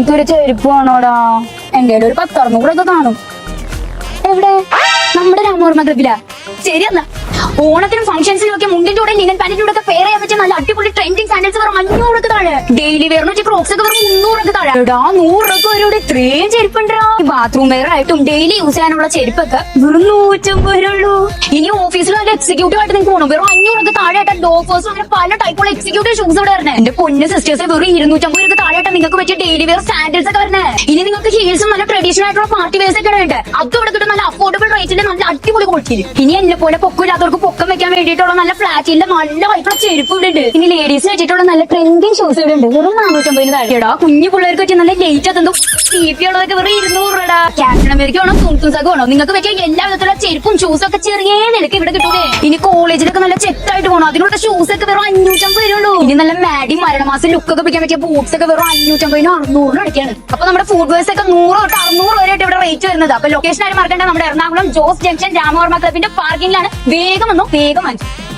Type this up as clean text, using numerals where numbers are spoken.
ഇങ്ങനത്തെ ഒരു ചെരുപ്പ് വേണോടാ. എന്റെ ഒരു 10-600 കാണും. എവിടെ? നമ്മുടെ രാമവർമ്മ ക്ലബിലാ. ശരി എന്നാ ഓണത്തിനും ഫംഗ്ഷൻസിനും ഒക്കെ മുണ്ടിന്റെ കൂടെ ലിനൻ പാന്റിന്റെ കൂടെ ഒക്കെ പെയർ ചെയ്യാൻ പറ്റിയ നല്ല അടിപൊളി ട്രെൻഡിങ് സാൻഡൽസ് വെറും 500 താഴെ. ഡെയിലി വെയറിന് ക്രോക്സ് ഒക്കെ വെറും 300 താഴെ. എടാ 100 വരെ ഇത്രയും ചെരുപ്പുണ്ടാ. ബാത്റൂം വെയർ ആയിട്ടും ഡെയിലി യൂസ് ചെയ്യാനുള്ള ചെരുപ്പൊക്കെ വെറും 150 ഉള്ളൂ. ഇനി ഓഫീസിൽ നല്ല എക്സിക്യൂട്ടീവ് ആയിട്ട് നിങ്ങൾക്ക് പോകണം. വെറും 500 താഴെയായിട്ട് ലോഫേഴ്സും അങ്ങനെ പല ടൈപ്പുള്ള എക്സിക്യൂട്ടീവ് ഷൂസ് ഇവിടെ വരണേ. എന്റെ പൊന്ന് സിസ്റ്റേഴ്സ് വെറും 250 താഴെയായിട്ട് നിങ്ങൾക്ക് പറ്റിയ ഡെയിലി വെയർ സാൻഡൽസ് ഒക്കെ വരണേ. ഇനി നിങ്ങൾക്ക് ഹീൽസും നല്ല ട്രഡീഷണൽ ആയിട്ടുള്ള പാർട്ടി വെയർസ് ഒക്കെ വേണ്ടേ. അത് ഇവിടെ കിട്ടും നല്ല അഫോർഡബിൾ റേറ്റിൽ നല്ല അടിപൊളി ക്വാളിറ്റിയിൽ. ഇനി എന്നെ പോലെ പൊക്കമില്ലാത്തവർക്ക് പൊക്കം വെക്കാൻ വേണ്ടിയിട്ടുള്ള നല്ല ഫ്ലാറ്റിന്റെ നല്ല വൈറ്റുള്ള ചെരുപ്പ് ഇവിടെ ഉണ്ട്. ഇനി ലേഡീസ് വെച്ചിട്ടുള്ള നല്ല ട്രെൻഡിങ് ഷൂസ് ഇവിടെ ഉണ്ട്. വെറും 450 താഴെടാ. കുഞ്ഞു പിള്ളേർക്ക് പറ്റിയ നല്ല ലേറ്റ് അതെന്തോ TP ഉള്ളതൊക്കെ വെറും 200 രൂപ. ക്യാപ്റ്റൻ അമേരിക്ക വേണോ തുംതുംസൊക്കെ വേണോ നിങ്ങൾക്ക് പറ്റിയ എല്ലാ വിധത്തിലുള്ള ചെരുപ്പും ഷൂസും ഒക്കെ ചെറിയ നിലക്ക് ഇവിടെ കിട്ടൂലേ. ഇനി കോളേജിലൊക്കെ നല്ല ചെത്തായിട്ട് പോകണം. അതിനുള്ള ഷൂസ് ഒക്കെ വെറും 550 ഉള്ളൂ. ഇനി നല്ല മാഡി മരണമാസം ലുക്ക് ഒക്കെ പിടിക്കാൻ പറ്റിയ ബൂട്ട്സ് ഒക്കെ വെറും 550-600 അടിക്കാണ്. അപ്പൊ നമ്മുടെ ഫുഡ് വേഴ്സ് ഒക്കെ 100 തൊട്ട് 600 വരെയായിട്ട് ഇവിടെ റേറ്റ് വരുന്നത്. അപ്പൊ ലൊക്കേഷൻ ആയിട്ട് മറക്കേണ്ട നമ്മുടെ എറണാകുളം ജോസ് ജംഗ്ഷൻ രാമവർമ്മ ക്ലബിന്റെ പാർക്കിംഗിലാണ്. വേഗം വന്നു വേഗം വാങ്ങിച്ചു.